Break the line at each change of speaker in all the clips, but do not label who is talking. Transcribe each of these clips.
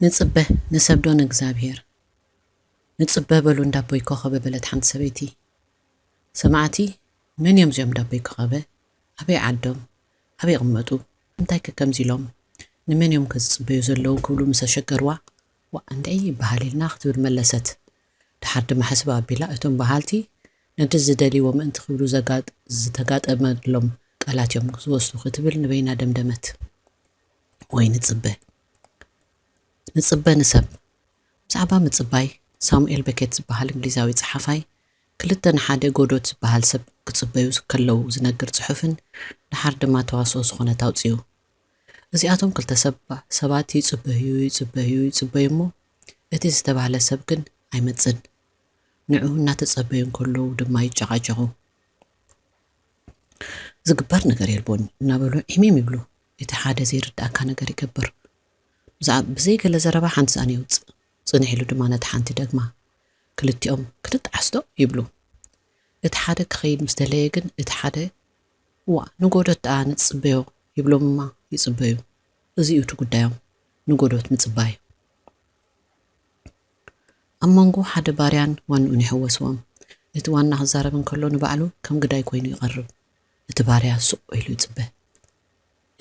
ንጽበ ንሰብዶን እግዚአብሔር ንጽበ በሉ እንዳቦይ ኮኸበ በለት ሓንቲ ሰበይቲ ሰማዕቲ መን እዮም እዚኦም እንዳቦይ ኮኸበ ኣበይ ዓዶም ኣበይ ይቕመጡ እንታይ ከምዚ ኢሎም ንመን እዮም ከዝጽበዩ ዘለዉ ክብሉ ምስ ተሸገርዋ እንታይ ይበሃል ኢልና ክትብል መለሰት ድሓር ድማ ሓስባ ኣቢላ እቶም በሃልቲ ነቲ ዝደልይዎ ምእንቲ ክብሉ ዝተጋጠመሎም ቃላት እዮም ዝወስዱ ክትብል ንበይና ደምደመት ወይ ንጽበ ንሰብ ብዛዕባ ምጽባይ ሳሙኤል በኬት ዝበሃል እንግሊዛዊ ጸሓፋይ ክልተ ንሓደ ጎዶት ዝበሃል ሰብ ክጽበዩ ከለዉ ዝነግር ጽሑፍን ድሓር ድማ ተዋስኦ ዝኾነ ታውፅኡ እዚኣቶም ክልተ ሰባት ይጽበዩ እሞ እቲ ዝተባህለ ሰብ ግን ኣይመጽን ንዑ እናተጸበዩ ከለዉ ድማ ይጨቃጨቁ ዝግበር ነገር የልቦን እናበሉ ዒሚም ይብሉ እቲ ሓደ ዘይርዳእካ ነገር ይገብር ብዘይ ገለ ዘረባ ሓንቲ ሰኣን ይውፅእ ጽንሕ ኢሉ ድማ ነቲ ሓንቲ ደግማ ክልቲኦም ክትጣዓስዶ ይብሉ እቲ ሓደ ክኸይድ ምስ ደለየ ግን እቲ ሓደ ንጎዶት ደኣ ንጽበዮ ይብሎምማ ይጽበዩ እዚኡ እቲ ጉዳዮም ንጎዶት ምጽባይ ኣብ መንጎ ሓደ ባርያን ዋንኡን ይሕወስዎም እቲ ዋና ክዛረብ እንከሎ ንባዕሉ ከም ግዳይ ኮይኑ ይቐርብ እቲ ባርያ ሱቕ ኢሉ ይጽበ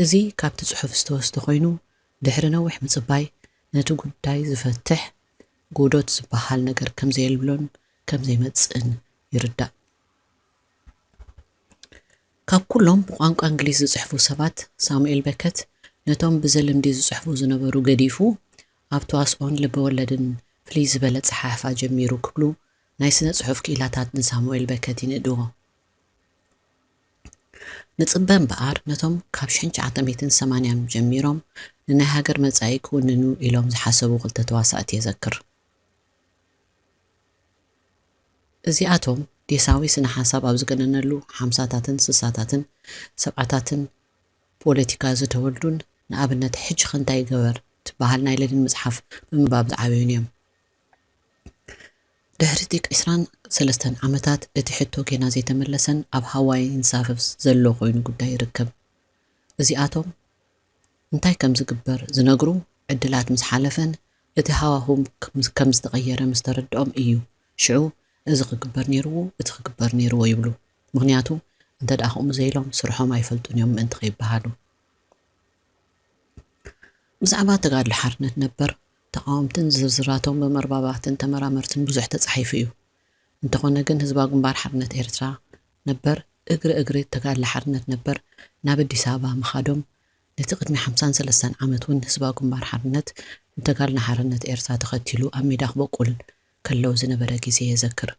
እዚ ካብቲ ጽሑፍ ዝተወስደ ኮይኑ ድሕሪ ነዊሕ ምጽባይ ነቲ ጉዳይ ዝፈትሕ ጎዶት ዝበሃል ነገር ከም ዘይብሎን ከም ዘይመጽእን ይርዳእ ካብ ኩሎም ብቋንቋ እንግሊዝ ዝጽሕፉ ሰባት ሳሙኤል በከት ነቶም ብዘልምዲ ዝጽሕፉ ዝነበሩ ገዲፉ ኣብ ተዋስኦን ልበወለድን ፍልይ ዝበለ ጸሓፋ ጀሚሩ ክብሉ ናይ ስነ ጽሑፍ ክኢላታት ንሳሙኤል በከት ይንድዎ ንጽበ እምበኣር ነቶም ካብ 1980 ጀሚሮም ንናይ ሃገር መጻኢ ክውንኑ ኢሎም ዝሓሰቡ ክልተ ተዋሳእቲ የዘክር እዚኣቶም ዴሳዊ ስነ ሓሳብ ኣብ ዝገነነሉ 50ታትን 60ታትን 70ታትን ፖለቲካ ዝተወልዱን ንኣብነት ሕጂ ክንታይ ገበር ትበሃል ናይ ለድን መጽሓፍ ብምንባብ ዝዓበዩን እዮም ድሕሪ 23 ዓመታት እቲ ሕቶ ገና ዘይተመለሰን ኣብ ሃዋይ እንሳፈፍ ዘሎ ኮይኑ ጉዳይ ይርከብ እዚኣቶም እንታይ ከም ዝግበር ዝነግሩ ዕድላት ምስ ሓለፈን እቲ ሃዋህው ከም ዝተቐየረ ምስ ተረድኦም እዩ ሽዑ እዚ ክግበር ነይርዎ እቲ ክግበር ነይርዎ ይብሉ ምክንያቱ እንተደኣ ከምኡ ዘይሎም ስርሖም ኣይፈልጡን እዮም ምእንቲ ከይበሃሉ ብዛዕባ ተጋድሎ ሓርነት ነበር ተቃወምትን ዝርዝራቶም በመርባባትን ተመራመርትን ብዙሕ ተጻሒፉ እዩ እንተኾነ ግን ህዝባዊ ግንባር ሓርነት ኤርትራ ነበር እግሪ ተጋድሎ ሓርነት ነበር ናብ አዲስ አበባ መኻዶም ነቲ ቅድሚ 53 ዓመት እውን ህዝባዊ ግንባር ሓርነት ተጋድሎ ሓርነት ኤርትራ ተኸቲሉ ኣብ ሜዳ ክበቁል ከለው ዝነበረ ግዜ የዘክር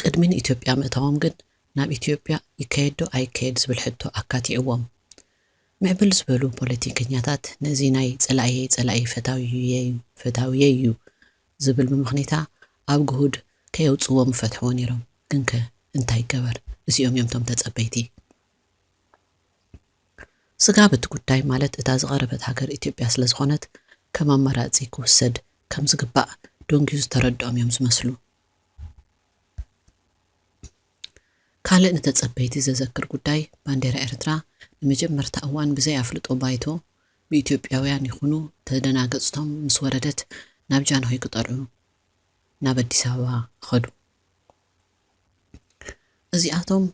ቅድሚ ኢትዮጵያ ምእታዎም ግን ናብ ኢትዮጵያ ይከየዶ ኣይከየድ ዝብል ሕቶ ኣካቲዕዎም ምዕብል ዝበሉ ፖለቲከኛታት ነዚ ናይ ጸላኢ ፈታዊ እዩ ዝብል ብምኽንያታ ኣብ ግሁድ ከየውጽዎም ፈትሕዎ ነይሮም ግን እንታይ ገበር እዚኦም እዮም ቶም ተጸበይቲ ስጋብት ጉዳይ ማለት እታ ዝቐረበት ሃገር ኢትዮጵያ ስለ ዝኾነት ከም ኣማራጺ ክውሰድ ከም ዝግባእ ዶንጊዩ ዝተረድኦም እዮም ዝመስሉ ካልእ ንተጸበይቲ ዘዘክር ጉዳይ ባንዴራ ኤርትራ ንመጀመርታ እዋን ብዘይ ኣፍልጦ ባይቶ ብኢትዮጵያውያን ይኹኑ ተደናገጽቶም ምስ ወረደት ናብ ጃንሆይ ክጠርዑ ናብ አዲስ አበባ ኸዱ እዚኣቶም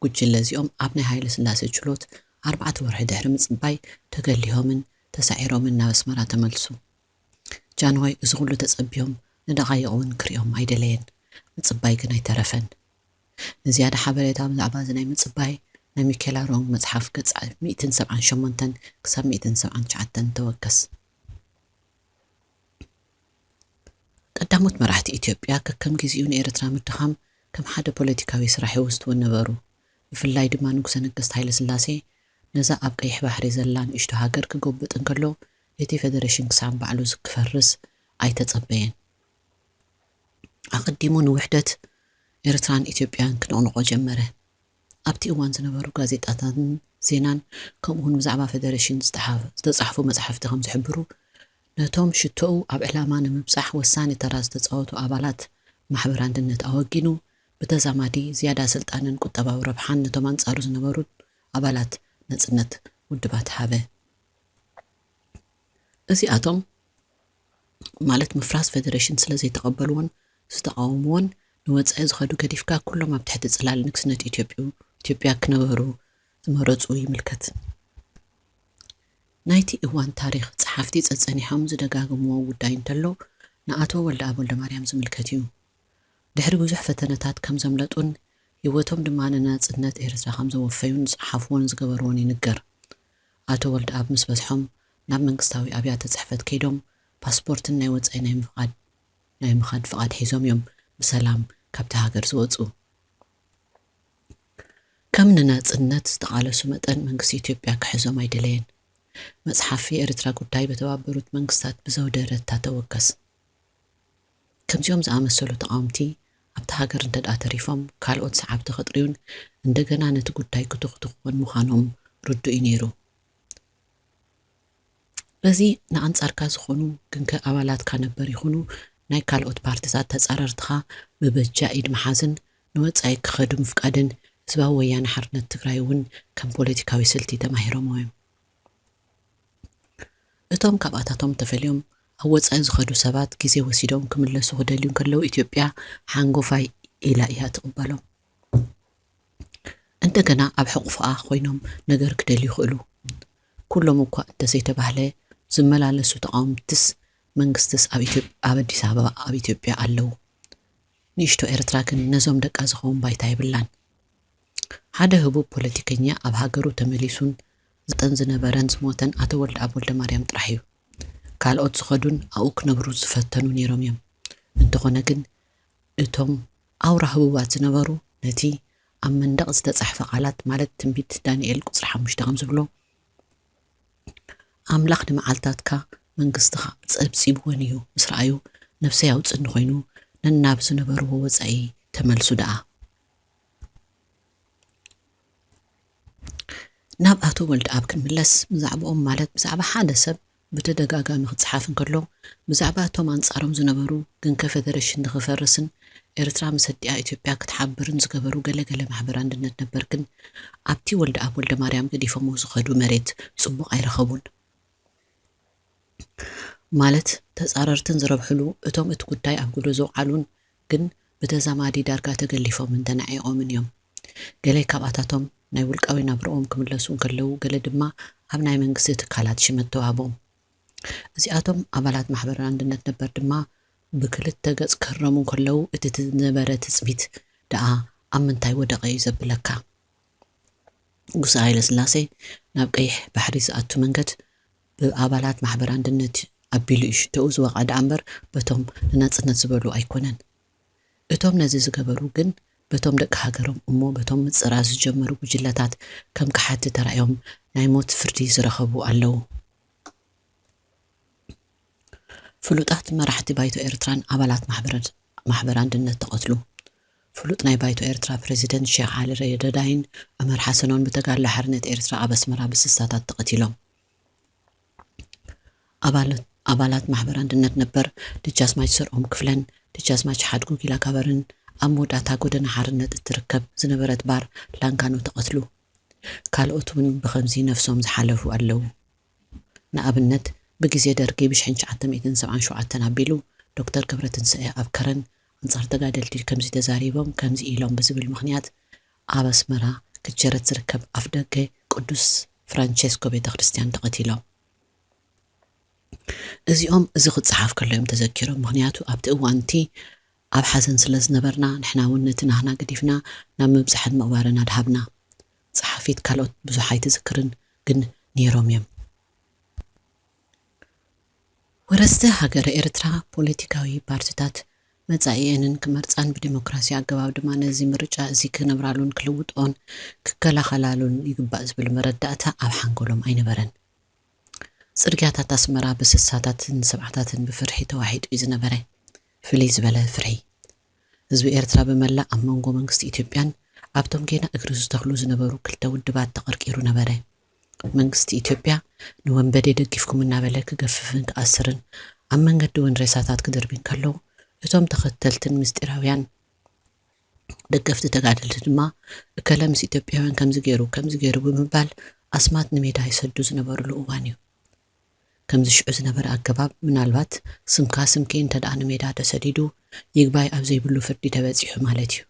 ጉጅለ እዚኦም ኣብ ናይ ሃይለ ስላሴ ችሎት 4 ወርሒ ድሕሪ ምጽባይ ተገሊሆምን ተሳዒሮምን ናብ ኣስመራ ተመልሱ ጃንሆይ እዚ ኩሉ ተጸቢዮም ንደቓይቕ እውን ክሪኦም ኣይደለየን ምጽባይ ግን ኣይተረፈን ንዝያዳ ሓበሬታ ብዛዕባ እዚ ናይ ምጽባይ ናይ ሚኬላ ሮንግ መጽሓፍ ገጽ 178 ክሳብ 179 ተወከስ ቀዳሞት መራሕቲ ኢትዮጵያ ከከም ግዚኡ ንኤርትራ ምድኻም ከም ሓደ ፖለቲካዊ ስራሕ ይወስድዎ ነበሩ ብፍላይ ድማ ንጉሰ ነገስት ሃይለ ስላሴ ነዛ ኣብ ቀይሕ ባሕሪ ዘላ ንእሽቶ ሃገር ክጎብጥ እንከሎ እቲ ፌደሬሽን ክሳብ ባዕሉ ዝክፈርስ ኣይተጸበየን ኣቀዲሙ ንውሕደት ኤርትራን ኢትዮጵያን ክንቕንቆ ጀመረ ኣብቲ እዋን ዝነበሩ ጋዜጣታትን ዜናን ከምኡውን ብዛዕባ ፌደሬሽን ዝተጻሕፉ መጽሓፍቲ ከም ዝሕብሩ ነቶም ሽቶኡ ኣብ ዕላማ ንምብጻሕ ወሳኒ ተራ ዝተጻወቱ ኣባላት ማሕበር አንድነት ኣወጊኑ በተዛማዲ ዝያዳ ስልጣንን ቁጠባዊ ረብሓን ነቶም አንጻሩ ዝነበሩ ኣባላት ነጽነት ውድባት ሃበ እዚኣቶም ማለት ምፍራስ ፌደሬሽን ስለዘይተቐበልዎን ዝተቃወምዎን ንወፃኢ ዝኸዱ ገዲፍካ ኩሎም ኣብ ትሕቲ ጽላል ንግስነት ኢትዮጵያ ክነብሩ ዝመረጹ ይምልከት። ናይቲ እዋን ታሪኽ ጸሓፍቲ ጸጸኒሖም ዝደጋግምዎ ጉዳይ እንተሎ ንኣቶ ወልደኣብ ወልደማርያም ዝምልከት እዩ። ድሕሪ ብዙሕ ፈተነታት ከም ዘምለጡን ህይወቶም ድማ ንናጽነት ኤርትራ ከም ዘወፈዩን ዝጸሓፍዎን ዝገበርዎን ይንገር። ኣቶ ወልደኣብ ምስ በዝሖም ናብ መንግስታዊ ኣብያተ ጽሕፈት ከይዶም ፓስፖርትን ናይ ወፃኢ ናይ ምኻድ ፍቓድ ሒዞም እዮም ብሰላም ካብቲ ሃገር ዝወፁ። ከም ንናጽነት ዝተቓለሱ መጠን መንግስቲ ኢትዮጵያ ክሕዞም ኣይደለየን። መጽሓፊ ኤርትራ ጉዳይ በተባበሩት መንግስታት ብዘውደ ረታ ተወከስ። ከምዚኦም ዝኣመሰሉ ተቃውምቲ ኣብቲ ሃገር እንተዳ ተሪፎም ካልኦት ሰዓብቲ ኸጥርዩን እንደገና ነቲ ጉዳይ ክትኽትኽዎን ምዃኖም ርዱእ ነይሩ። በዚ ንኣንጻርካ ዝኾኑ ግን ኣባላትካ ነበር ይኹኑ ናይ ካልኦት ፓርቲታት ተጻረርትኻ ብበጃ ኢድ መሓዝን ንወፃኢ ክኸዱ ምፍቃድን ህዝባዊ ወያነ ሓርነት ትግራይ እውን ከም ፖለቲካዊ ስልቲ ተማሂሮም እዮም። እቶም ካብኣታቶም ተፈልዮም ኣብ ወፃኢ ዝኸዱ ሰባት ግዜ ወሲዶም ክምለሱ ክደልዩ ከለዉ ኢትዮጵያ ሓንጎፋይ ኢላ እያ ትቕበሎም። እንደገና ኣብ ሕቑፍኣ ኮይኖም ነገር ክደልዩ ይኽእሉ። ኩሎም እኳ እንተዘይተባህለ ዝመላለሱ ተቃውምትስ መንግስትስ ኣብ ኣዲስ ኣበባ ኣብ ኢትዮጵያ ኣለዉ። ንእሽቶ ኤርትራ ግን ነዞም ደቃ ዝኸውን ባይታ ይብላን። ሓደ ህቡብ ፖለቲከኛ ኣብ ሃገሩ ተመሊሱን ዝጠን ዝነበረን ዝሞተን ኣቶ ወልደኣብ ወልደማርያም ጥራሕ እዩ። ካልኦት ዝኸዱን ኣብኡ ክነብሩ ዝፈተኑ ነይሮም እዮም። እንተኾነ ግን እቶም ኣውራ ህቡባት ዝነበሩ ነቲ ኣብ መንደቕ ዝተጻሕፈ ቃላት ማለት ትንቢት ዳንኤል ቁጽሪ 5 ከም ዝብሎ ኣምላኽ ንመዓልታትካ መንግስትኻ ጸብጺብዎን እዩ ምስ ረኣዩ ነፍሰይ ኣውፅኒ ኮይኑ ነናብ ዝነበርዎ ወፃኢ ተመልሱ ደኣ። ናብ ኣቶ ወልደኣብ ክንምለስ ብዛዕባኦም ማለት ብዛዕባ ሓደ ሰብ ብተደጋጋሚ ክጽሓፍ እንከሎ ብዛዕባ እቶም ኣንጻሮም ዝነበሩ ግን ከፌደሬሽን ንኽፈርስን ኤርትራ ምስ ኣዲኣ ኢትዮጵያ ክትሓብርን ዝገበሩ ገለገለ ማሕበር አንድነት ነበር። ግን ኣብቲ ወልደኣብ ወልደማርያም ገዲፎም ዝኸዱ መሬት ጽቡቕ ኣይረኸቡን። ማለት ተጻረርትን ዝረብሕሉ እቶም እቲ ጉዳይ ኣብ ጉዶ ዘውዓሉን ግን ብተዛማዲ ዳርጋ ተገሊፎምን ተናዒቖምን እዮም። ገለ ካብኣታቶም ናይ ውልቃዊ ናብርኦም ክምለሱ እንከለዉ ገለ ድማ ኣብ ናይ መንግስቲ ትካላት ሽመት ተዋህቦም። እዚኣቶም ኣባላት ማሕበር አንድነት ነበር ድማ ብክልተ ገጽ ክህረሙ እንከለዉ እቲ ዝነበረ ትጽቢት ደኣ ኣብ ምንታይ ወደቐ እዩ ዘብለካ። ጉሳ ሃይለ ስላሴ ናብ ቀይሕ ባሕሪ ዝኣቱ መንገድ ብኣባላት ማሕበር አንድነት ኣቢሉ እዩ ሽተኡ ዝወቓ ደኣ እምበር በቶም ንናጽነት ዝበሉ ኣይኮነን። እቶም ነዚ ዝገበሩ ግን በቶም ደቂ ሃገሮም እሞ በቶም ምጽራዝ ዝጀመሩ ጉጅለታት ከም ካሓቲ ተራእዮም ናይ ሞት ፍርዲ ዝረኸቡ ኣለዉ። ፍሉጣት መራሕቲ ባይቶ ኤርትራን ኣባላት ማሕበር አንድነት ተቐትሉ። ፍሉጥ ናይ ባይቶ ኤርትራ ፕሬዚደንት ሼክ ዓሊ ረዳይን ዑመር ሓሰኖን ብተጋድሎ ሓርነት ኤርትራ ኣብ ኣስመራ ብስሳታት ተቐቲሎም። ኣባላት ማሕበር አንድነት ነበር ደጃዝማች ሰርኦም ክፍለን ደጃዝማች ሓድጉ ጊላ ካበርን ኣብ መወዳእታ ጎደና ሓርነት እትርከብ ዝነበረት ባር ላንጋኖ ተቐትሉ። ካልኦት እውን ብኸምዚ ነፍሶም ዝሓለፉ ኣለዉ። ንኣብነት ብግዜ ደርጊ ብ1977 ኣቢሉ ዶክተር ገብረትንስኤ ኣብ ከረን ኣንጻር ተጋደልቲ ከምዚ ተዛሪቦም ከምዚ ኢሎም ብዝብል ምኽንያት ኣብ ኣስመራ ክጀረት ዝርከብ ኣፍ ደገ ቅዱስ ፍራንቼስኮ ቤተ ክርስቲያን ተቐቲሎም። እዚኦም እዚ ክጽሓፍ ከሎ እዮም ተዘኪሮም። ምኽንያቱ ኣብቲ እዋንቲ ኣብ ሓዘን ስለ ዝነበርና ንሕና እውን ነቲ ናህና ገዲፍና ናብ ምብጻሕን ምቕባርን ኣድሃብና። ጸሓፊት ካልኦት ብዙሕ ኣይትዝክርን ግን ነይሮም እዮም። ወረስቲ ሃገረ ኤርትራ ፖለቲካዊ ፓርቲታት መጻኢየንን ክመርጻን ብዲሞክራሲ ኣገባብ ድማ ነዚ ምርጫ እዚ ክነብራሉን ክልውጥኦን ክከላኸላሉን ይግባእ ዝብል መረዳእታ ኣብ ሓንጎሎም ኣይነበረን። ጽርግያታት ኣስመራ ብስሳታትን ሰብዓታትን ብፍርሒ ተዋሒጡ እዩ ዝነበረ። ፍልይ ዝበለ ፍርሒ ህዝቢ ኤርትራ ብመላእ ኣብ መንጎ መንግስቲ ኢትዮጵያን ኣብቶም ጌና እግሪ ዝተኽሉ ዝነበሩ ክልተ ውድባት ተቐርቂሩ ነበረ። መንግስቲ ኢትዮጵያ ንወንበዴ ደጊፍኩም እናበለ ክገፍፍን ክኣስርን ኣብ መንገዲ እውን ሬሳታት ክደርብን ከሎ እቶም ተኸተልትን ምስጢራውያን ደገፍቲ ተጋደልቲ ድማ እከለ ምስ ኢትዮጵያውያን ከምዚ ገይሩ ብምባል ኣስማት ንሜዳ ይሰዱ ዝነበሩሉ እዋን እዩ። ከም ዝሽዑ ዝነበረ ኣገባብ ምናልባት ስምካ ስምኪ እንተደኣ ንሜዳ ተሰዲዱ ይግባይ ኣብ ዘይብሉ ፍርዲ ተበፂሑ ማለት እዩ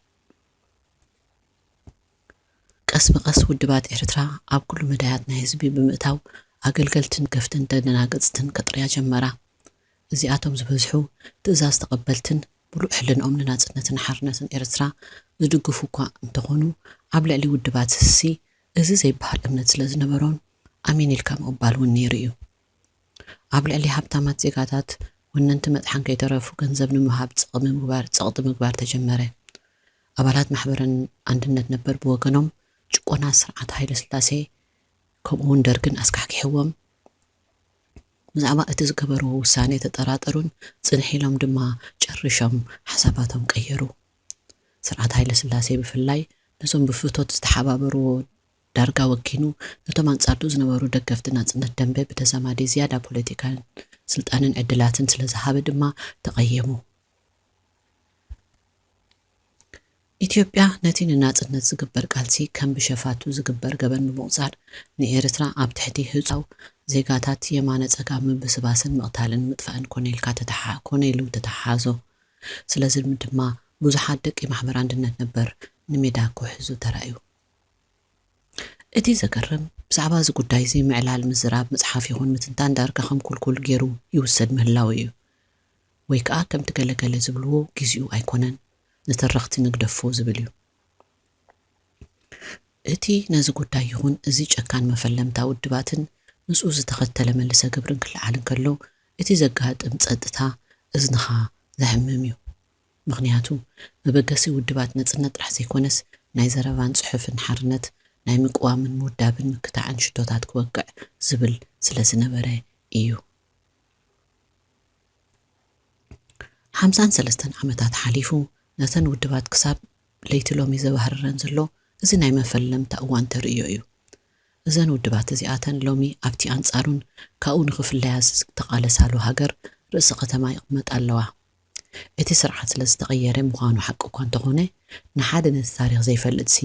ቀስ በቀስ ውድባት ኤርትራ ኣብ ኩሉ መዳያት ናይ ህዝቢ ብምእታው ኣገልገልትን ገፍትን ተደናገፅትን ከጥርያ ጀመራ እዚኣቶም ዝበዝሑ ትእዛዝ ተቐበልትን ብሉዕ ሕልንኦም ንናጽነትን ሓርነትን ኤርትራ ዝድግፉ እኳ እንተኾኑ ኣብ ልዕሊ ውድባት ስሲ እዚ ዘይበሃል እምነት ስለ ዝነበሮን ኣሚን ኢልካ ምቕባል እውን ነይሩ እዩ ኣብ ልዕሊ ሃብታማት ዜጋታት ወነንቲ መጥሓን ከይተረፉ ገንዘብ ንምሃብ ፀቕጢ ምግባር ተጀመረ ኣባላት ማሕበርን አንድነት ነበር ብወገኖም ጭቆና ስርዓት ሃይለ ስላሴ ከምኡውን ደርግን ኣስካሕኪሕዎም ብዛዕባ እቲ ዝገበርዎ ውሳኔ ተጠራጠሩን ጽንሕ ኢሎም ድማ ጨርሾም ሓሳባቶም ቀየሩ ስርዓት ሃይለ ስላሴ ብፍላይ ነዞም ብፍቶት ዝተሓባበርዎ ዳርጋ ወኪኑ ነቶም አንጻርቱ ዝነበሩ ደገፍቲ ናጽነት ደንበ ብተዛማዲ ዝያዳ ፖለቲካን ስልጣንን ዕድላትን ስለ ዝሃበ ድማ ተቐየሙ ኢትዮጵያ ነቲ ንናጽነት ዝግበር ቃልሲ ከም ብሸፋቱ ዝግበር ገበን ብምቁጻር ንኤርትራ ኣብ ትሕቲ ህፃው ዜጋታት የማነ ጸጋም ብስባስን ምቕታልን ምጥፋእን ኮነኢሉ ተተሓሓዞ ስለዚ ድማ ብዙሓት ደቂ ማሕበር አንድነት ነበር ንሜዳ ክውሕዙ ተራእዩ እቲ ዘገርም ብዛዕባ እዚ ጉዳይ እዚ ምዕላል ምዝራብ መጽሓፍ ይኹን ምትንታን ዳርጋ ከም ኩልኩል ገይሩ ይውሰድ ምህላው እዩ ወይ ከዓ ከም ትገለገለ ዝብልዎ ግዚኡ ኣይኮነን ንተረኽቲ ንግደፎ ዝብል እዩ እቲ ነዚ ጉዳይ ይኹን እዚ ጨካን መፈለምታ ውድባትን ንሱ ዝተኸተለ መልሰ ግብርን ክለዓልን ከሎ እቲ ዘጋጥም ጸጥታ እዝንኻ ዘሕምም እዩ ምክንያቱ መበገሲ ውድባት ነጽነት ጥራሕ ዘይኮነስ ናይ ዘረባን ጽሑፍን ሓርነት ናይ ምቅዋምን ምውዳብን ምክታዕን ሽቶታት ክወቅዕ ዝብል ስለ ዝነበረ እዩ 53 ዓመታት ሓሊፉ ነተን ውድባት ክሳብ ለይቲ ሎሚ ዘባህረን ዘሎ እዚ ናይ መፈለምታ እዋን ተርእዮ እዩ እዘን ውድባት እዚኣተን ሎሚ ኣብቲ አንጻሩን ካብኡ ንኽፍለያ ዝተቃለሳሉ ሃገር ርእሲ ከተማ ይቕመጥ ኣለዋ እቲ ስርዓት ስለ ዝተቐየረ ምዃኑ ሓቂ እኳ እንተኾነ ንሓደ ነቲ ታሪክ ዘይፈልጥሲ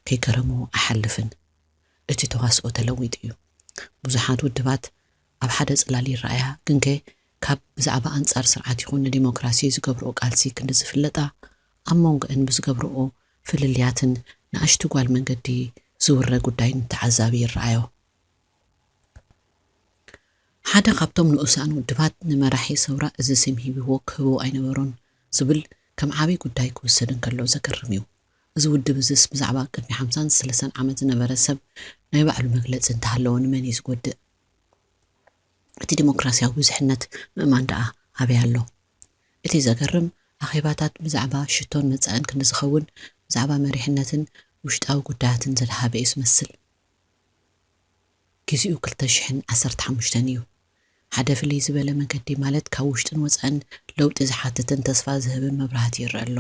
ከይገረሞ ኣይሓልፍን እቲ ተዋስኦ ተለዊጡ እዩ ብዙሓት ውድባት ኣብ ሓደ ጽላል ይረኣያ ግንከ ካብ ብዛዕባ አንጻር ስርዓት ይኹን ዲሞክራሲ ዝገብርኦ ቃልሲ ክንዲ ዝፍለጣ ኣብ መንጎአን ብዝገብርኦ ፍልልያትን ንኣሽቱ ጓል መንገዲ ዝውረ ጉዳይን ተዓዛቢ ይረኣዮ ሓደ ካብቶም ንኡሳን ውድባት ንመራሒ ሰውራ እዚ ስም ሂብዎ ክህቦ ኣይነበሮን ዝብል ከም ዓብይ ጉዳይ ክውሰድን ከሎ ዘገርም እዩ እዚ ውድብ እዚስ ብዛዕባ ቅድሚ 53 ዓመት ዝነበረ ሰብ ናይ ባዕሉ መግለፂ እንተሃለዎ ንመን እዩ ዝጎድእ እቲ ዲሞክራሲያዊ ብዝሕነት ምእማን ደኣ ኣበይ ኣሎ እቲ ዘገርም ኣኼባታት ብዛዕባ ሽቶን መጻእን ክንዲ ዝኸውን ብዛዕባ መሪሕነትን ውሽጣዊ ጉዳያትን ዘድሃበ እዩ ዝመስል ግዚኡ 2015 እዩ ሓደ ፍልይ ዝበለ መንገዲ ማለት ካብ ውሽጥን ወፃእን ለውጢ ዝሓትትን ተስፋ ዝህብን መብራህቲ ይረአ ኣሎ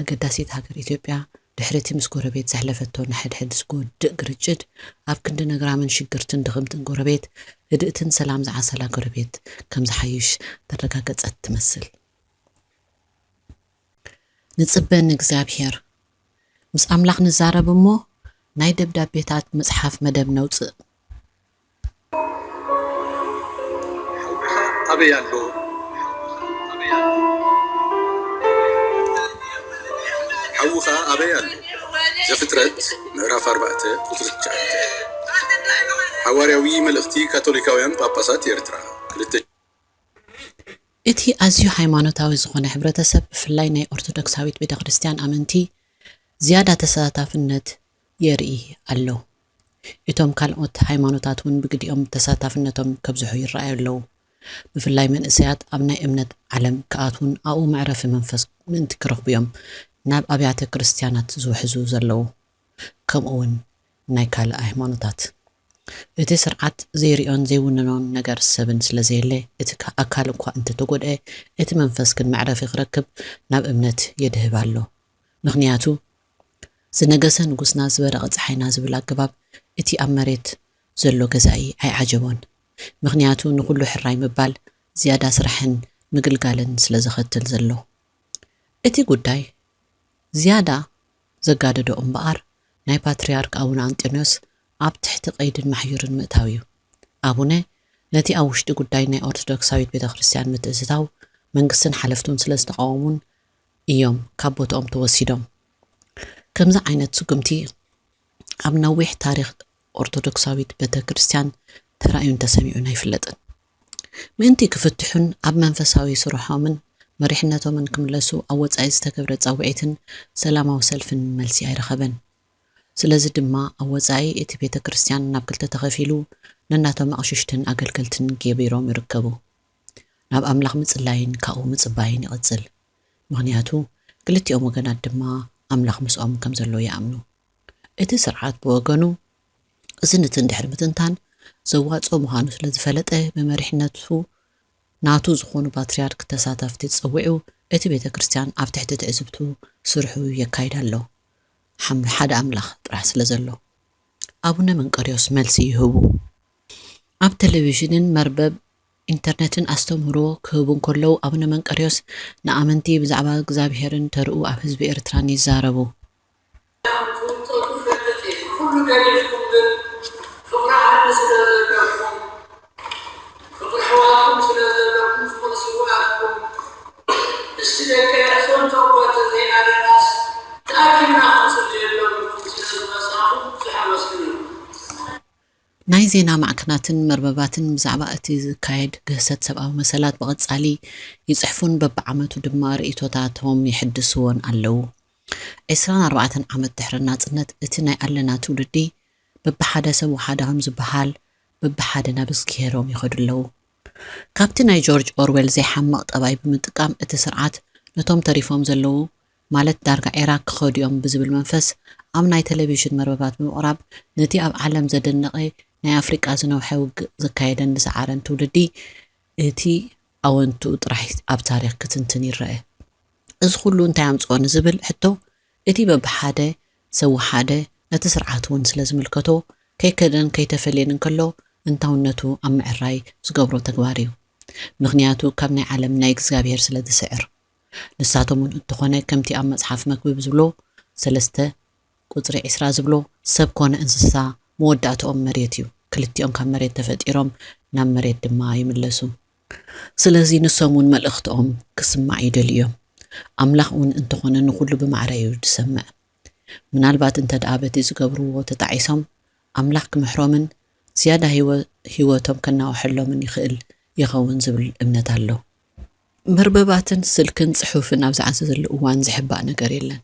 ኣገዳሲት ሃገር ኢትዮጵያ ድሕሪቲ ምስ ጎረቤት ዘሕለፈቶ ንሕድሕድ ዝጎድእ ግርጭት ኣብ ክንዲ ነግራምን ሽግርትን ድኽምትን ጎረቤት ህድእትን ሰላም ዝዓሰላ ጎረቤት ከም ዝሓይሽ ተረጋገፀት ትመስል ንጽበን እግዚአብሔር ምስ ኣምላኽ ንዛረብ እሞ ናይ ደብዳቤታት መጽሓፍ መደብ ነውፅእ
أبي له حوخا أبي له زفترت مراف 4 قطرت حواريوي ملختي كاثوليكاويان باباسات يرترا
እቲ ኣዝዩ ሃይማኖታዊ ዝኾነ ሕብረተሰብ ብፍላይ ናይ ኦርቶዶክሳዊት ቤተክርስትያን ኣመንቲ ዝያዳ ተሳታፍነት የርኢ ኣሎ እቶም ካልኦት ሃይማኖታት እውን ብግዲኦም ተሳታፍነቶም ከብዝሑ ይረኣዩ ኣለዉ ብፍላይ መንእሰያት ኣብ ናይ እምነት ዓለም ከኣትውን ኣብኡ መዕረፊ መንፈስ ምእንቲ ክረኽቡ እዮም ናብ ኣብያተ ክርስቲያናት ዝውሕዙ ዘለዉ ከምኡውን ናይ ካልእ ሃይማኖታት እቲ ስርዓት ዘይሪኦን ዘይውንኖን ነገር ሰብን ስለዘየለ እቲ ኣካል እኳ እንተተጎድአ እቲ መንፈስ ግን መዕረፊ ክረክብ ናብ እምነት የድህብ ኣሎ ምክንያቱ ዝነገሰ ንጉስና ዝበረቐ ፀሓይና ዝብል ኣገባብ እቲ ኣብ መሬት ዘሎ ገዛኢ ኣይዓጀቦን ምክንያቱ ንኩሉ ሕራይ ምባል ዝያዳ ስራሕን ምግልጋልን ስለ ዝኸትል ዘሎ እቲ ጉዳይ ዝያዳ ዘጋደዶ እምበኣር ናይ ፓትርያርክ ኣቡነ አንጦኒዮስ ኣብ ትሕቲ ቀይድን ማሕዩርን ምእታው እዩ ኣቡነ ነቲ ኣብ ውሽጢ ጉዳይ ናይ ኦርቶዶክሳዊት ቤተክርስትያን ምትእስሳው መንግስትን ሓለፍቱን ስለ ዝተቃወሙን እዮም ካብ ቦታኦም ተወሲዶም። ከምዚ ዓይነት ስጉምቲ ኣብ ነዊሕ ታሪኽ ኦርቶዶክሳዊት ቤተክርስትያን ተራእዩን ተሰሚዑን ኣይፍለጥን። ምእንቲ ክፍትሑን ኣብ መንፈሳዊ ስርሖምን መሪሕነቶምን ክምለሱ ኣብ ወጻኢ ዝተገብረ ጻውዒትን ሰላማዊ ሰልፍን መልሲ ኣይረኸበን። ስለዚ ድማ ኣብ ወጻኢ እቲ ቤተክርስትያን ናብ ክልተ ተኸፊሉ ነናቶም ኣቕሽሽትን ኣገልገልትን ገቢሮም ይርከቡ። ናብ ኣምላኽ ምጽላይን ካብኡ ምጽባይን ይቕጽል። ምክንያቱ ክልቲኦም ወገናት ድማ ኣምላኽ ምስኦም ከም ዘሎ ይኣምኑ። እቲ ስርዓት ብወገኑ እዚ ንትንድሕሪ ምትንታን ዘዋጾ ምዃኑ ስለ ዝፈለጠ ብመሪሕነቱ ናቱ ዝኾኑ ፓትርያርክ ተሳተፍቲ ዝጸውዑ እቲ ቤተክርስትያን ኣብ ትሕቲ ትዕዝብቱ ስርሑ የካይድ ኣሎ። ሓደ ኣምላኽ ጥራሕ ስለ ዘሎ ኣቡነ መንቀርዮስ መልሲ ይህቡ። ኣብ ቴሌቪዥንን መርበብ ኢንተርኔትን ኣስተምህሮ ክህቡ እንከለዉ ኣቡነ መንቀርዮስ ንኣመንቲ ብዛዕባ እግዚኣብሔርን ተርኡ ኣብ ህዝቢ ኤርትራን ይዛረቡ። ናይ ዜና ማዕከናትን መርበባትን ብዛዕባ እቲ ዝካየድ ግህሰት ሰብኣዊ መሰላት ብቐጻሊ ይጽሕፉን በብዓመቱ ድማ ርእይቶታቶም ይሕድስዎን ኣለዉ። 24 ዓመት ድሕሪ ናጽነት እቲ ናይ ኣለና ትውልዲ በብሓደ ሰብ ወሓደ ከም ዝበሃል በብሓደ ናብ ዝገሮም ይኸዱ ኣለዉ። ካብቲ ናይ ጆርጅ ኦርዌል ዘይሓመቕ ጠባይ ብምጥቃም እቲ ስርዓት ነቶም ተሪፎም ዘለዉ ማለት ዳርጋ ኢራቅ ክኸዲኦም ብዝብል መንፈስ ኣብ ናይ ቴሌቪዥን መርበባት ብምቕራብ ነቲ ኣብ ዓለም ዘደነቐ ናይ ኣፍሪቃ ዝነውሐ ውግእ ዘካየደን ዝሰዓረን ትውልዲ እቲ ኣወንቱ ጥራሕ ኣብ ታሪኽ ክትንትን ይረአ። እዚ ኩሉ እንታይ ኣምጽኦ ንዝብል ሕቶ እቲ በብሓደ ሰብ ሓደ ነቲ ስርዓት እውን ስለ ዝምልከቶ ከይከደን ከይተፈልየን እንከሎ እንታውነቱ ኣብ ምዕራይ ዝገብሮ ተግባር እዩ። ምክንያቱ ካብ ናይ ዓለም ናይ እግዚኣብሔር ስለ ዝስዕር። ንሳቶም እውን እንተኾነ ከምቲ ኣብ መጽሓፍ መክብብ ዝብሎ 3:20 ዝብሎ ሰብ ኮነ እንስሳ መወዳእትኦም መሬት እዩ። ክልቲኦም ካብ መሬት ተፈጢሮም ናብ መሬት ድማ ይምለሱ። ስለዚ ንሶም እውን መልእኽቶኦም ክስማዕ ይደልዩ እዮም። ኣምላኽ እውን እንተኾነ ንኹሉ ብማዕረ እዩ ዝሰምዕ። ምናልባት እንተደኣ በቲ ዝገብርዎ ተጣዒሶም ኣምላኽ ክምሕሮምን ዝያዳ ህይወቶም ከናውሐሎምን ይኽእል ይኸውን ዝብል እምነት ኣሎ። መርበባትን ስልክን ጽሑፍን ኣብ ዝዓዘ ዘሎ እዋን ዝሕባእ ነገር የለን።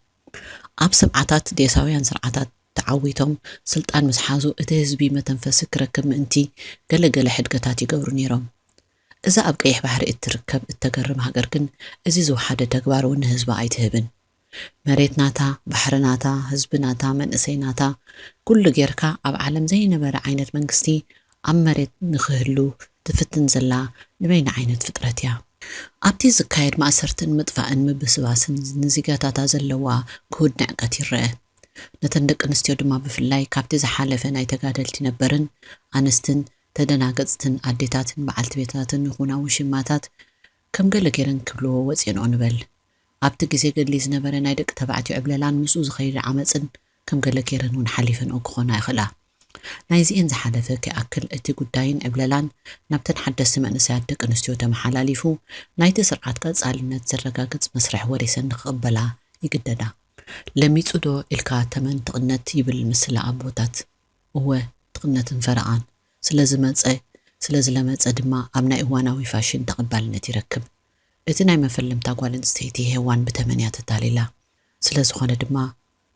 ኣብ ሰብዓታት ዴሳውያን ስርዓታት ተዓዊቶም ስልጣን ምስ ሓዙ እቲ ህዝቢ መተንፈሲ ክረክብ ምእንቲ ገለገለ ሕድገታት ይገብሩ ነይሮም። እዛ ኣብ ቀይሕ ባሕሪ እትርከብ እተገርም ሃገር ግን እዚ ዝወሓደ ተግባር እውን ንህዝባ ኣይትህብን። መሬት ናታ፣ ባሕሪ ናታ፣ ህዝቢ ናታ፣ መንእሰይ ናታ ኩሉ ጌርካ ኣብ ዓለም ዘይነበረ ዓይነት መንግስቲ ኣብ መሬት ንክህሉ ትፍትን ዘላ ንበይና ዓይነት ፍጥረት እያ። ኣብቲ ዝካየድ ማእሰርትን ምጥፋእን ምብስባስን ንዚጋታታ ዘለዋ ክሁድ ንዕቀት ይርአ። ነተን ደቂ ኣንስትዮ ድማ ብፍላይ ካብቲ ዝሓለፈ ናይ ተጋደልቲ ነበርን ኣንስትን ተደናገጽትን ኣዴታትን በዓልቲ ቤታትን ይኹና ውሽማታት ከም ገለ ጌረን ክብልዎ ወፂንኦ ንበል። ኣብቲ ግዜ ገድሊ ዝነበረ ናይ ደቂ ተባዕትዮ ዕብለላን ምስኡ ዝኸይድ ዓመፅን ከም ገለ ጌረን እውን ሓሊፈንኦ ክኾና ይኽእላ። ናይዚአን ዝሓለፈ ከይኣክል እቲ ጉዳይን ዕብለላን ናብተን ሓደስቲ መንእሰያት ደቂ ኣንስትዮ ተመሓላሊፉ ናይቲ ስርዓት ቀጻልነት ዘረጋግጽ መስርሕ ወሪሰን ንክቕበላ ይግደዳ። ለሚጹ ዶ ኢልካ ተመን ትቕነት ይብል ምስላ ኣቦታት እወ ትቕነትን ፈረቓን ስለዝለመጸ ድማ ኣብ ናይ እዋናዊ ፋሽን ተቐባልነት ይረክብ። እቲ ናይ መፈለምታ ጓል ኣንስተይቲ ሄዋን ብተመን እያ ተታሊላ። ስለ ዝኾነ ድማ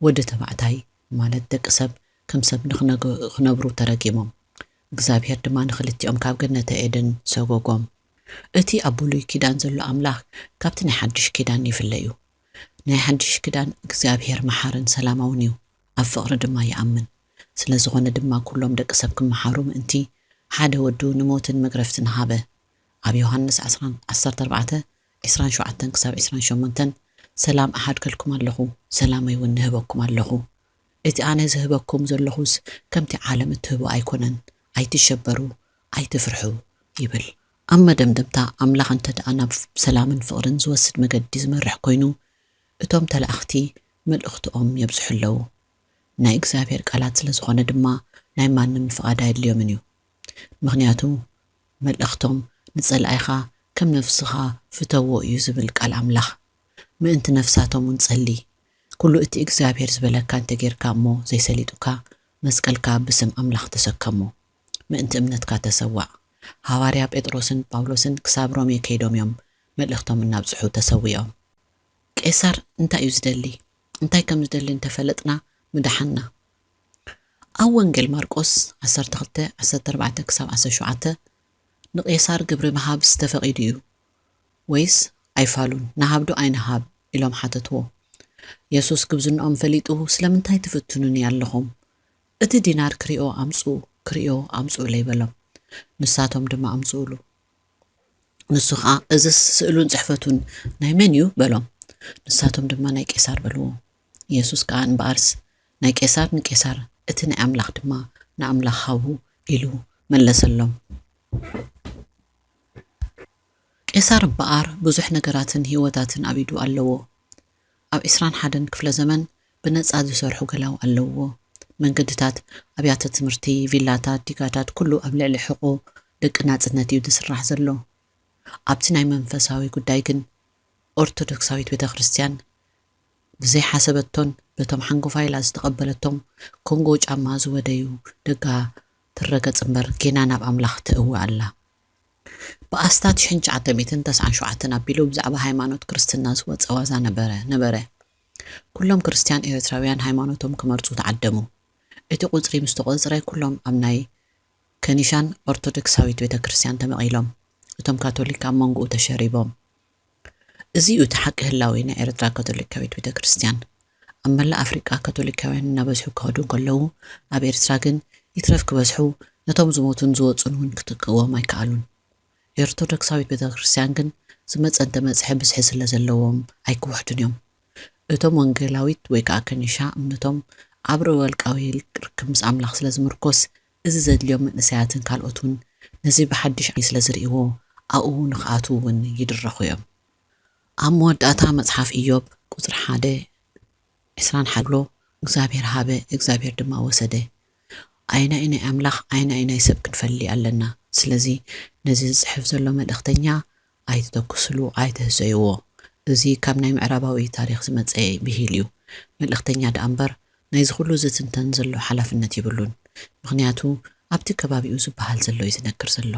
ወዲ ተባዕታይ ማለት ደቂ ሰብ ከም ሰብ ንኽነብሩ ተረጊሞም፣ እግዚኣብሔር ድማ ንኽልቲኦም ካብ ገነተ ኤደን ሰጎጎም። እቲ ኣብ ብሉይ ኪዳን ዘሎ ኣምላኽ ካብቲ ናይ ሓድሽ ኪዳን ይፍለ እዩ። ናይ ሓድሽ ኪዳን እግዚኣብሔር መሓርን ሰላማውን እዩ፣ ኣብ ፍቕሪ ድማ ይኣምን። ስለ ዝኾነ ድማ ኩሎም ደቂ ሰብ ክመሓሩ ምእንቲ ሓደ ወዱ ንሞትን መግረፍትን ሃበ። ኣብ ዮሃንስ 14:27-28 ሰላም ኣሓድገልኩም ኣለኹ፣ ሰላመይ እውን ንህበኩም ኣለኹ። እቲ ኣነ ዝህበኩም ዘለኹስ ከምቲ ዓለም እትህቡ ኣይኮነን፣ ኣይትሸበሩ፣ ኣይትፍርሑ ይብል። ኣብ መደምደምታ ኣምላኽ እንተደኣ ናብ ሰላምን ፍቕርን ዝወስድ መገዲ ዝመርሕ ኮይኑ እቶም ተላእኽቲ መልእኽቶኦም የብዝሑ ኣለዉ። ናይ እግዚኣብሔር ቃላት ስለ ዝኾነ ድማ ናይ ማንም ፍቓድ ኣየድልዮምን እዩ። ምክንያቱ መልእኽቶም ንጸላኢኻ ከም ነፍስኻ ፍተዎ እዩ ዝብል ቃል ኣምላኽ ምእንቲ ነፍሳቶም እውን ጸሊ ኩሉ እቲ እግዚኣብሔር ዝበለካ እንተ ጌርካ እሞ ዘይሰሊጡካ መስቀልካ ብስም ኣምላኽ ተሰከሙ ምእንቲ እምነትካ ተሰዋዕ ሐዋርያ ጴጥሮስን ጳውሎስን ክሳብ ሮሜ ከይዶም እዮም መልእኽቶም እናብጽሑ ተሰዊኦም ቄሳር እንታይ እዩ ዝደሊ እንታይ ከም ዝደሊ እንተፈለጥና ምድሓና ኣብ ወንጌል ማርቆስ 12:14 ክሳብ 17 ንቄሳር ግብሪ መሃብ ዝተፈቒዱ እዩ ወይስ ኣይፋሉን ናሃብዶ ኣይነሃብ ኢሎም ሓተትዎ ኢየሱስ ግብዝንኦም ፈሊጡ ስለምንታይ ትፍትኑኒ ኣለኹም እቲ ዲናር ክሪኦ ኣምፁ ለይበሎም ንሳቶም ድማ ኣምፁሉ ንሱ ኸዓ እዚ ስእሉን ጽሕፈቱን ናይ መን እዩ በሎም ንሳቶም ድማ ናይ ቄሳር በልዎ ኢየሱስ ከዓ እንበኣርስ ናይ ቄሳር ንቄሳር እቲ ናይ ኣምላኽ ድማ ንኣምላኽ ሃቡ ኢሉ መለሰሎም ቄሳር በኣር ብዙሕ ነገራትን ህይወታትን ኣብ ኢዱ ኣለዎ ኣብ 21 ክፍለ ዘመን ብነጻ ዝሰርሑ ገላው ኣለዎ መንገድታት ኣብያተ ትምህርቲ ቪላታት ዲጋታት ኩሉ ኣብ ልዕሊ ሕቆ ደቂ ናጽነት እዩ ዝስራሕ ዘሎ ኣብቲ ናይ መንፈሳዊ ጉዳይ ግን ኦርቶዶክሳዊት ቤተክርስትያን ብዘይ ሓሰበቶን በቶም ሓንጎፋይላ ዝተቐበለቶም ኮንጎ ጫማ ዝወደዩ ደጋ ትረገጽ እምበር ጌና ናብ ኣምላኽ ትእውዕ ኣላ በኣስታት 1997 ኣቢሉ ብዛዕባ ሃይማኖት ክርስትና ዝወፀ ዋዛ ነበረ ኩሎም ክርስቲያን ኤርትራውያን ሃይማኖቶም ክመርፁ ተዓደሙ እቲ ቁጽሪ ምስ ተቆጽረ ኩሎም ኣብ ናይ ከኒሻን ኦርቶዶክሳዊት ቤተክርስትያን ተመቒሎም እቶም ካቶሊክ ኣብ መንጎኡ ተሸሪቦም እዚ እዩ እቲ ሓቂ ህላዊ ናይ ኤርትራ ካቶሊካዊት ቤተክርስትያን ኣብ መላእ ኣፍሪቃ ካቶሊካውያን እናበዝሑ ክኸዱ ከለዉ ኣብ ኤርትራ ግን ይትረፍ ክበዝሑ ነቶም ዝሞቱን ዝወፁን እውን ክትቅወም ኣይከኣሉን ኦርቶዶክሳዊት ቤተክርስትያን ግን ዝመፀን ተመፅሐ ብዝሒ ስለ ዘለዎም ኣይክውሕዱን እዮም እቶም ወንጌላዊት ወይ ከዓ ከኒሻ እምነቶም ኣብ ወልቃዊ ርክብ ምስ ኣምላኽ ስለ ዝምርኮስ እዚ ዘድልዮም መንእሰያትን ካልኦትን ነዚ ብሓድሽ ስለ ዝርእይዎ ኣብኡ ንኽኣትዉ እውን ይድረኹ እዮም ኣብ መወዳእታ መጽሓፍ ኢዮብ ቁጽሪ 1:21 ብሎ እግዚአብሔር ሃበ እግዚአብሔር ድማ ወሰደ ኣይና ናይ ኣምላኽ ኣይና ናይ ሰብ ክንፈሊ ኣለና ስለዚ ነዚ ዝጽሕፍ ዘሎ መልእኽተኛ ኣይተተኩስሉ ኣይተህሰይዎ እዚ ካብ ናይ ምዕራባዊ ታሪኽ ዝመጸ ብሂል እዩ መልእኽተኛ ደኣምበር ናይ ዝኹሉ ዝትንተን ዘሎ ሓላፍነት ይብሉን ምኽንያቱ ኣብቲ ከባቢኡ ዝበሃል ዘሎ እዩ ዝነግር ዘሎ